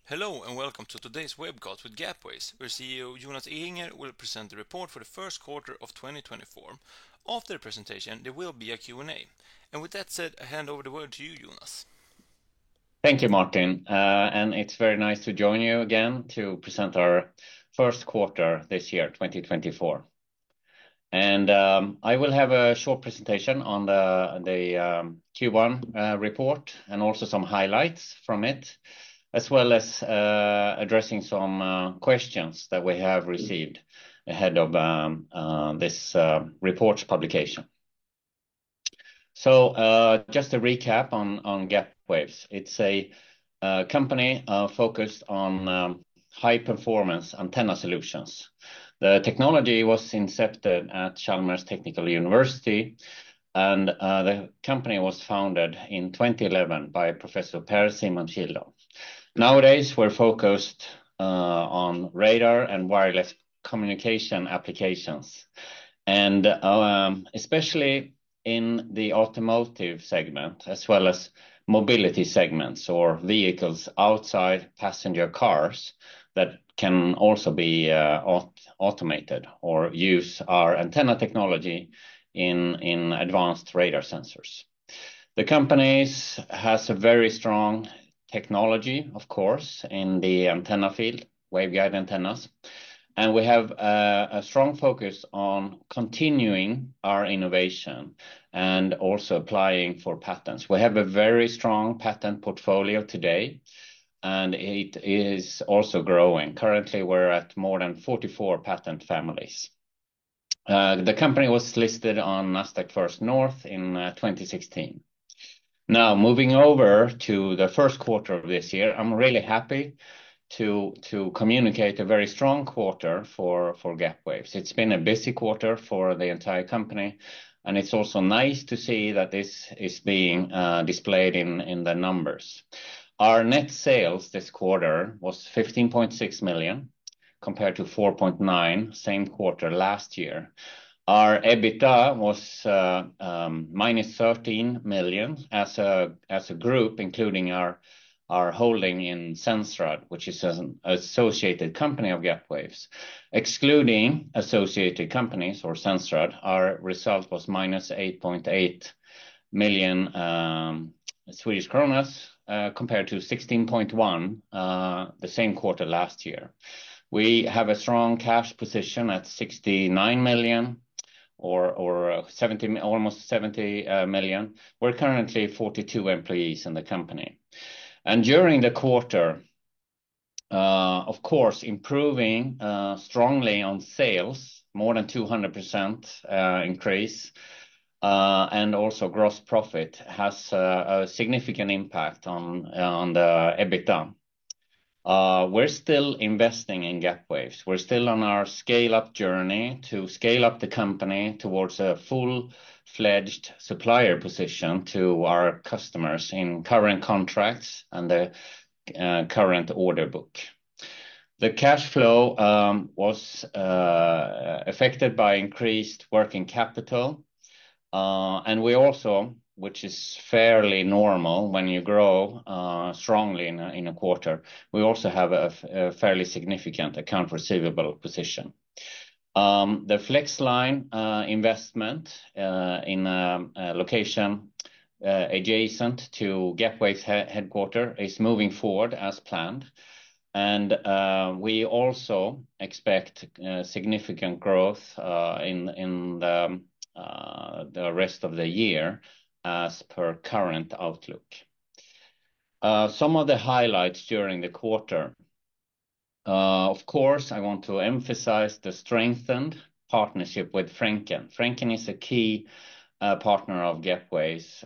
Hello and welcome to today's webcast with Gapwaves, where CEO Jonas Inga will present the report for the first quarter of 2024. After the presentation, there will be a Q&A. And with that said, I hand over the word to you, Jonas. Thank you, Martin. And it's very nice to join you again to present our first quarter this year, 2024. And I will have a short presentation on the Q1 report and also some highlights from it, as well as addressing some questions that we have received ahead of this report's publication. So just a recap on Gapwaves. It's a company focused on high-performance antenna solutions. The technology was incepted at Chalmers Technical University, and the company was founded in 2011 by Professor Per Simon Kildal. Nowadays, we're focused on radar and wireless communication applications, and especially in the automotive segment, as well as mobility segments or vehicles outside passenger cars that can also be automated or use our antenna technology in advanced radar sensors. The company has a very strong technology, of course, in the antenna field, waveguide antennas. And we have a strong focus on continuing our innovation and also applying for patents. We have a very strong patent portfolio today, and it is also growing. Currently, we're at more than 44 patent families. The company was listed on Nasdaq First North in 2016. Now, moving over to the first quarter of this year, I'm really happy to communicate a very strong quarter for Gapwaves. It's been a busy quarter for the entire company, and it's also nice to see that this is being displayed in the numbers. Our net sales this quarter was 15.6 million compared to 4.9 million same quarter last year. Our EBITDA was minus 13 million as a group, including our holding in Sensrad, which is an associated company of Gapwaves. Excluding associated companies or Sensrad, our result was minus 8.8 million Swedish kronor compared to 16.1 million the same quarter last year. We have a strong cash position at 69 million or almost 70 million. We're currently 42 employees in the company. And during the quarter, of course, improving strongly on sales, more than 200% increase, and also gross profit has a significant impact on the EBITDA. We're still investing in Gapwaves. We're still on our scale-up journey to scale up the company towards a full-fledged supplier position to our customers in current contracts and the current order book. The cash flow was affected by increased working capital, and we also, which is fairly normal when you grow strongly in a quarter, we also have a fairly significant account receivable position. The FlexLine investment in a location adjacent to Gapwaves headquarters is moving forward as planned. And we also expect significant growth in the rest of the year as per current outlook. Some of the highlights during the quarter. Of course, I want to emphasize the strengthened partnership with Frencken. Frencken is a key partner of Gapwaves,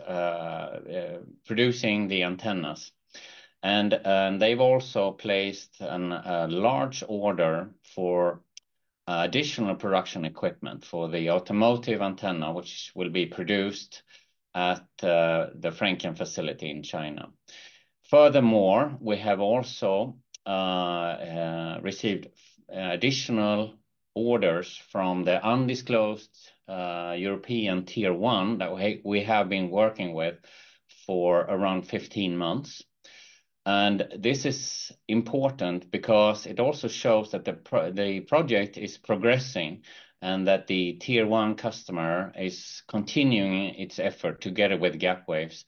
producing the antennas. And they've also placed a large order for additional production equipment for the automotive antenna, which will be produced at the Frencken facility in China. Furthermore, we have also received additional orders from the undisclosed European Tier 1 that we have been working with for around 15 months. And this is important because it also shows that the project is progressing and that the tier one customer is continuing its effort together with Gapwaves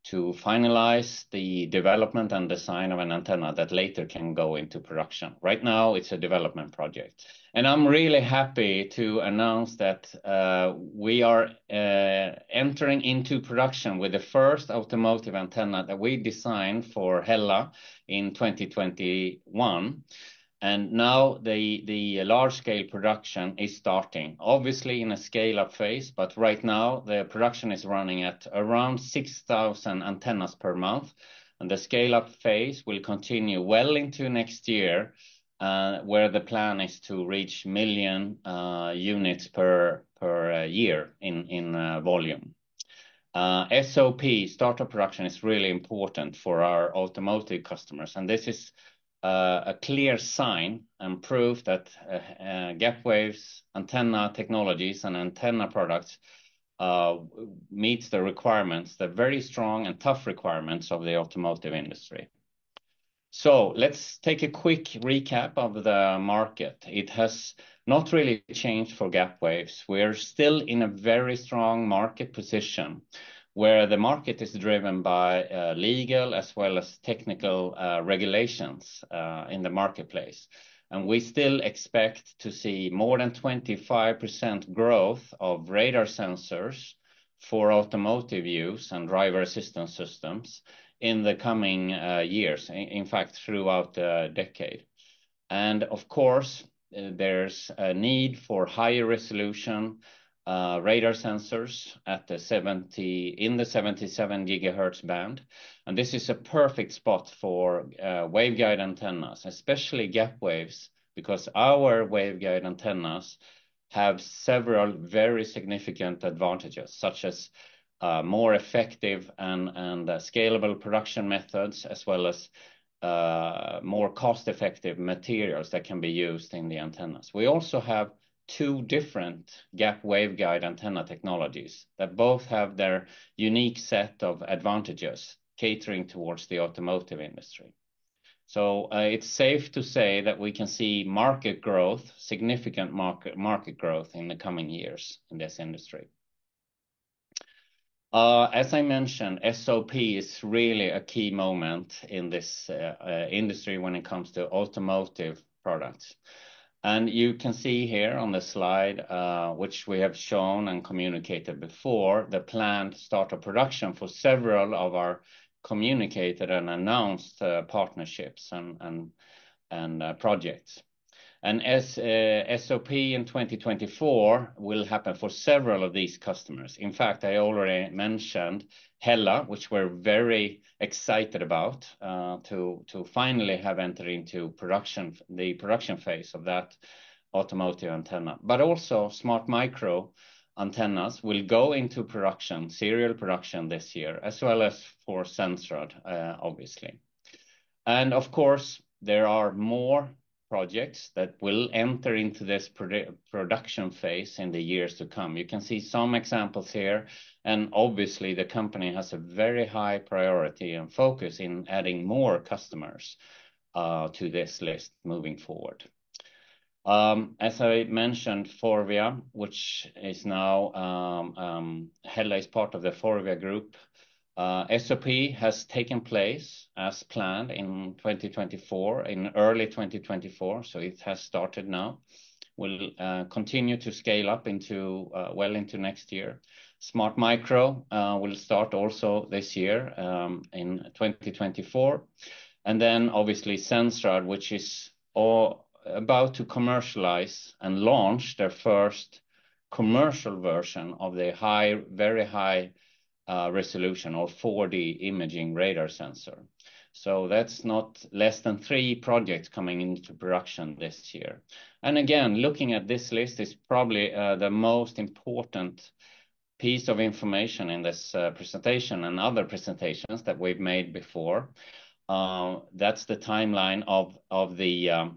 to finalize the development and design of an antenna that later can go into production. Right now, it's a development project. And I'm really happy to announce that we are entering into production with the first automotive antenna that we designed for Hella in 2021. And now the large-scale production is starting, obviously in a scale-up phase, but right now the production is running at around 6,000 antennas per month, and the scale-up phase will continue well into next year, where the plan is to reach million units per year in volume. SOP, startup production, is really important for our automotive customers, and this is a clear sign and proof that Gapwaves antenna technologies and antenna products meets the requirements, the very strong and tough requirements of the automotive industry. So let's take a quick recap of the market. It has not really changed for Gapwaves. We're still in a very strong market position, where the market is driven by legal as well as technical regulations in the marketplace. And we still expect to see more than 25% growth of radar sensors for automotive use and driver assistance systems in the coming years, in fact, throughout the decade. And of course, there's a need for higher resolution radar sensors at the 77 gigahertz band. And this is a perfect spot for waveguide antennas, especially Gapwaves, because our waveguide antennas have several very significant advantages, such as more effective and scalable production methods, as well as more cost-effective materials that can be used in the antennas. We also have two different gap waveguide antenna technologies that both have their unique set of advantages catering towards the automotive industry. So it's safe to say that we can see market growth, significant market growth in the coming years in this industry. As I mentioned, SOP is really a key moment in this industry when it comes to automotive products. And you can see here on the slide, which we have shown and communicated before, the planned start of production for several of our communicated and announced partnerships and projects. And as SOP in 2024 will happen for several of these customers. In fact, I already mentioned Hella, which we're very excited about to finally have entered into production, the production phase of that automotive antenna. But also Smart Micro antennas will go into production, serial production this year, as well as for Sensrad, obviously. And of course, there are more projects that will enter into this production phase in the years to come. You can see some examples here, and obviously the company has a very high priority and focus in adding more customers to this list moving forward. As I mentioned, Forvia, which is now Hella is part of the Forvia group. SOP has taken place as planned in 2024, in early 2024, so it has started now. We'll continue to scale up into well into next year. Smart Micro will start also this year in 2024. And then obviously Sensrad, which is about to commercialize and launch their first commercial version of the very high resolution or 4D imaging radar sensor. So that's not less than 3 projects coming into production this year. And again, looking at this list is probably the most important piece of information in this presentation and other presentations that we've made before. That's the timeline of the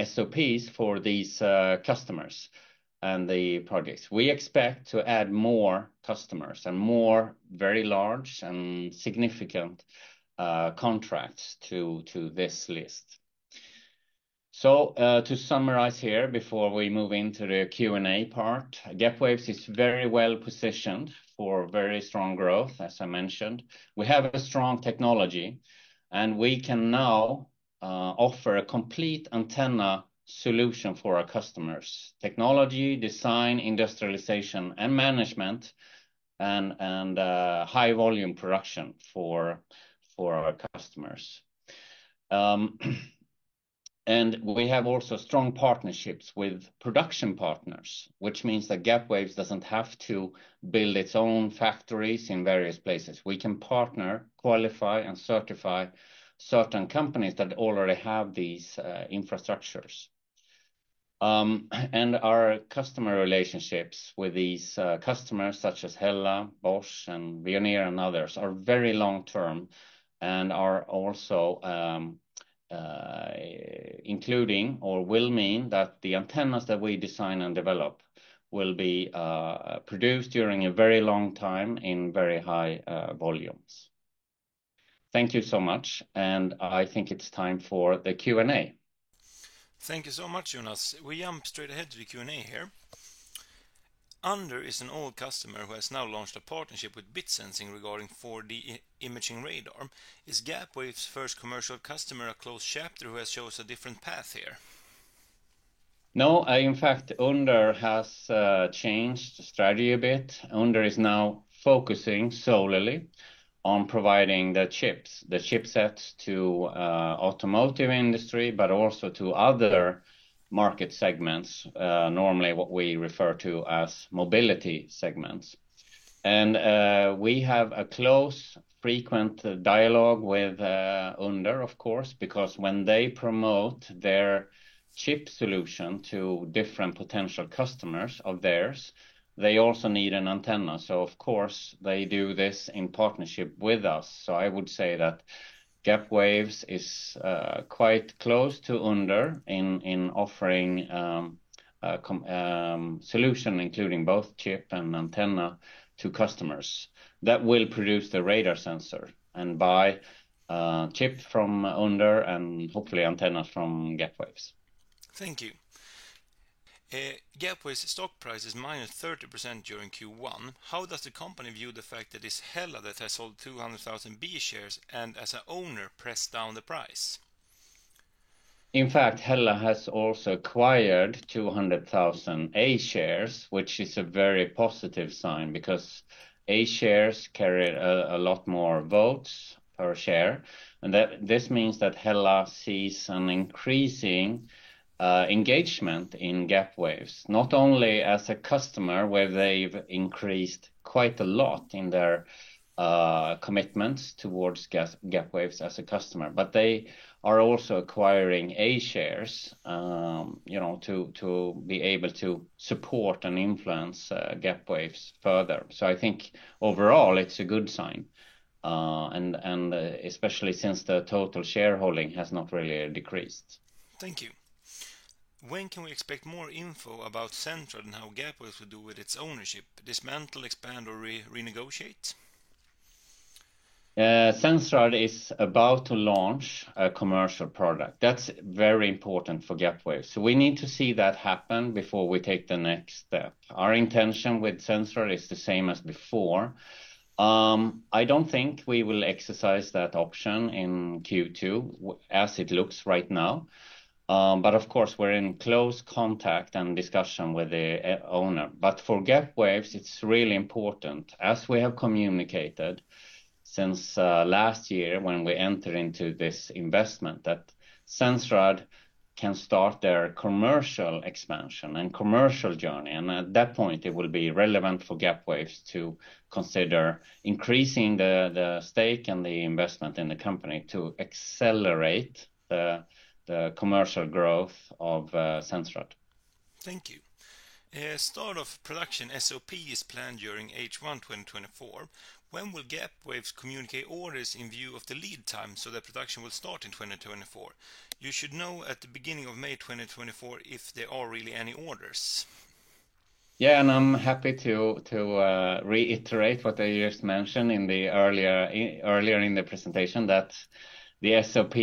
SOPs for these customers and the projects. We expect to add more customers and more very large and significant contracts to this list. So to summarize here before we move into the Q&A part, Gapwaves is very well positioned for very strong growth, as I mentioned. We have a strong technology, and we can now offer a complete antenna solution for our customers: technology, design, industrialization, and management, and high volume production for our customers. And we have also strong partnerships with production partners, which means that Gapwaves doesn't have to build its own factories in various places. We can partner, qualify, and certify certain companies that already have these infrastructures. And our customer relationships with these customers, such as Hella, Bosch, and Veoneer, and others, are very long-term and are also including or will mean that the antennas that we design and develop will be produced during a very long time in very high volumes. Thank you so much, and I think it's time for the Q&A. Thank you so much, Jonas. We jump straight ahead to the Q&A here. Under is an old customer who has now launched a partnership with BitSensing regarding 4D imaging radar. Is Gapwaves' first commercial customer a closed chapter who has chosen a different path here? No, in fact, Under has changed strategy a bit. Under is now focusing solely on providing the chipsets to automotive industry, but also to other market segments, normally what we refer to as mobility segments. And we have a close, frequent dialogue with Under, of course, because when they promote their chip solution to different potential customers of theirs, they also need an antenna. So, of course, they do this in partnership with us. So I would say that Gapwaves is quite close to Under in offering solution, including both chip and antenna, to customers that will produce the radar sensor and buy chip from Under and hopefully antennas from Gapwaves. Thank you. Gapwaves' stock price is minus 30% during Q1. How does the company view the fact that it's Hella that has sold 200,000 B shares and as an owner pressed down the price? In fact, Hella has also acquired 200,000 A shares, which is a very positive sign because A shares carry a lot more votes per share. And this means that Hella sees an increasing engagement in Gapwaves, not only as a customer where they've increased quite a lot in their commitments towards Gapwaves as a customer, but they are also acquiring A shares, to be able to support and influence Gapwaves further. So I think overall it's a good sign, and especially since the total shareholding has not really decreased. Thank you. When can we expect more info about Sensrad and how Gapwaves will do with its ownership? Dismantle, expand, or renegotiate? Sensrad is about to launch a commercial product. That's very important for Gapwaves. So we need to see that happen before we take the next step. Our intention with Sensrad is the same as before. I don't think we will exercise that option in Q2 as it looks right now. But of course, we're in close contact and discussion with the owner. But for Gapwaves, it's really important, as we have communicated since last year when we entered into this investment, that Sensrad can start their commercial expansion and commercial journey. And at that point, it will be relevant for Gapwaves to consider increasing the stake and the investment in the company to accelerate the commercial growth of Sensrad. Thank you. Start of production SOP is planned during H1 2024. When will Gapwaves communicate orders in view of the lead time so that production will start in 2024? You should know at the beginning of May 2024 if there are really any orders. Yeah, and I'm happy to reiterate what I just mentioned in the earlier in the presentation, that the SOP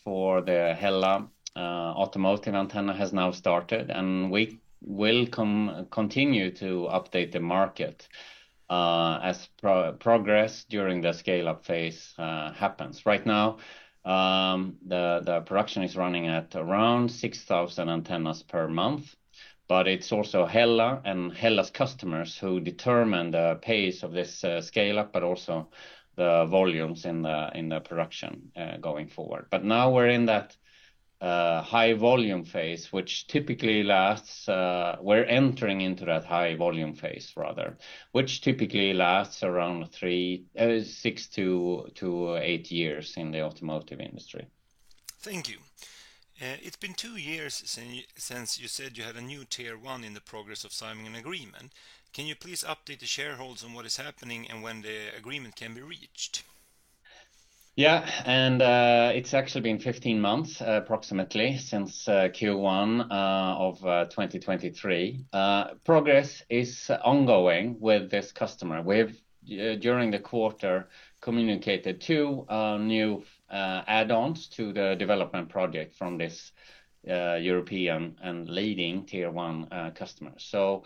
for the Hella automotive antenna has now started, and we will continue to update the market as progress during the scale-up phase happens. Right now, the production is running at around 6,000 antennas per month, but it's also Hella and Hella's customers who determine the pace of this scale-up, but also the volumes in the production going forward. But now we're in that high volume phase, which typically lasts, we're entering into that high volume phase rather, which typically lasts around 6 to 8 years in the automotive industry. Thank you. It's been 2 years since you said you had a new Tier 1 in the progress of signing an agreement. Can you please update the shareholders on what is happening and when the agreement can be reached? Yeah, and it's actually been 15 months approximately since Q1 of 2023. Progress is ongoing with this customer. We've during the quarter communicated 2 new add-ons to the development project from this European and leading Tier 1 customer. So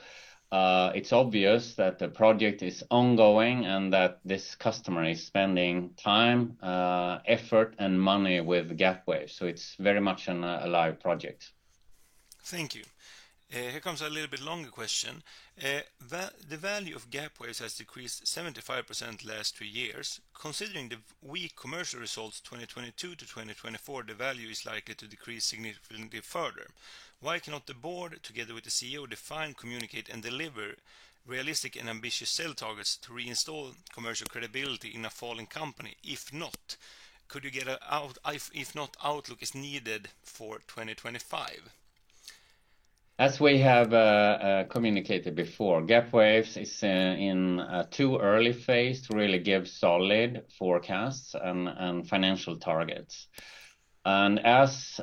it's obvious that the project is ongoing and that this customer is spending time, effort, and money with Gapwaves. So it's very much a live project. Thank you. Here comes a little bit longer question. The value of Gapwaves has decreased 75% last 3 years. Considering the weak commercial results 2022 to 2024, the value is likely to decrease significantly further. Why cannot the board, together with the CEO, define, communicate, and deliver realistic and ambitious sales targets to reinstall commercial credibility in a falling company? If not, could you get out? If not, outlook is needed for 2025. As we have communicated before, Gapwaves is in a too early phase to really give solid forecasts and financial targets. And as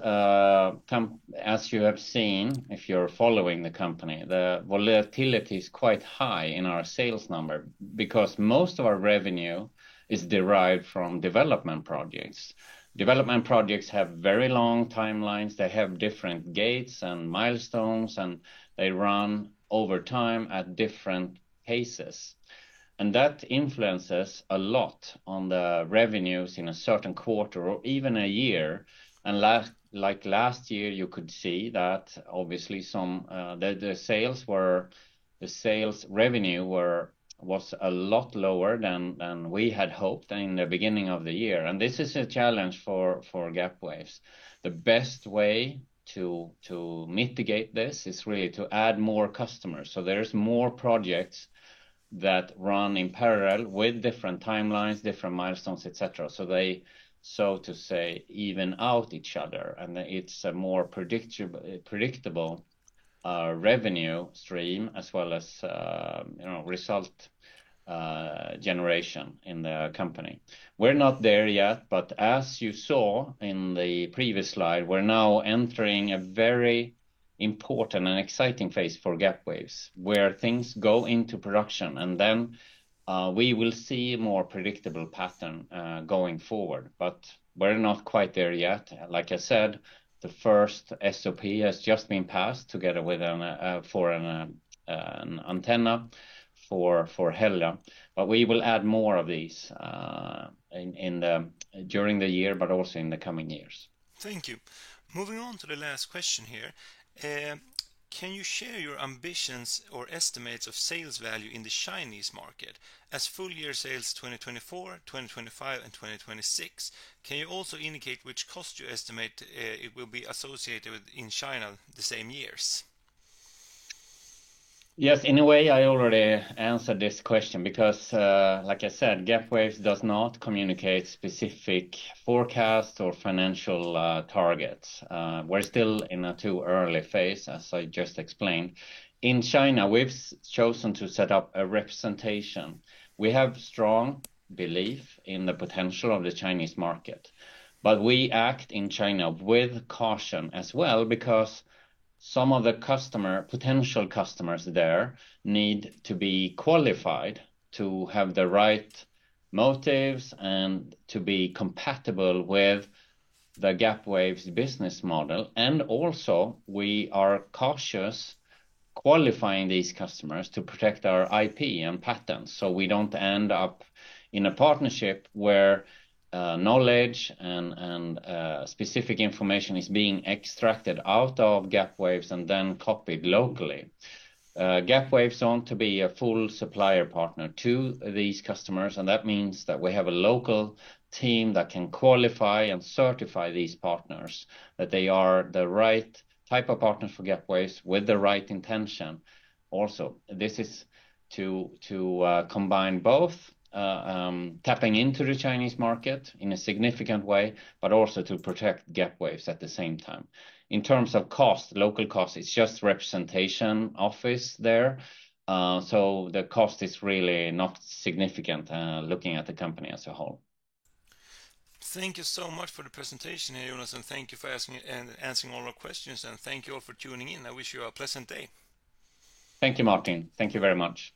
you have seen, if you're following the company, the volatility is quite high in our sales number because most of our revenue is derived from development projects. Development projects have very long timelines. They have different gates and milestones, and they run over time at different paces. And that influences a lot on the revenues in a certain quarter or even a year. And last year, you could see that obviously the sales revenue was a lot lower than we had hoped in the beginning of the year. And this is a challenge for Gapwaves. The best way to mitigate this is really to add more customers. So there's more projects that run in parallel with different timelines, different milestones, etc. So they, so to say, even out each other, and it's a more predictable revenue stream as well as result generation in the company. We're not there yet, but as you saw in the previous slide, we're now entering a very important and exciting phase for Gapwaves, where things go into production, and then we will see a more predictable pattern going forward. But we're not quite there yet. Like I said, the first SOP has just been passed together with an antenna for Hella, but we will add more of these during the year, but also in the coming years. Thank you. Moving on to the last question here. Can you share your ambitions or estimates of sales value in the Chinese market as full year sales 2024, 2025 and 2026? Can you also indicate which cost you estimate it will be associated with in China the same years? Yes, in a way, I already answered this question because, like I said, Gapwaves does not communicate specific forecasts or financial targets. We're still in a too early phase, as I just explained. In China, we've chosen to set up a representation. We have strong belief in the potential of the Chinese market, but we act in China with caution as well because some of the potential customers there need to be qualified to have the right motives and to be compatible with the Gapwaves business model. And also we are cautious qualifying these customers to protect our IP and patents, so we don't end up in a partnership where knowledge and specific information is being extracted out of Gapwaves and then copied locally. Gapwaves want to be a full supplier partner to these customers, and that means that we have a local team that can qualify and certify these partners, that they are the right type of partners for Gapwaves with the right intention. Also, this is to combine both tapping into the Chinese market in a significant way, but also to protect Gapwaves at the same time. In terms of cost, local cost, it's just representation office there. So the cost is really not significant looking at the company as a whole. Thank you so much for the presentation here, Jonas, and thank you for asking and answering all our questions, and thank you all for tuning in. I wish you a pleasant day. Thank you, Martin. Thank you very much.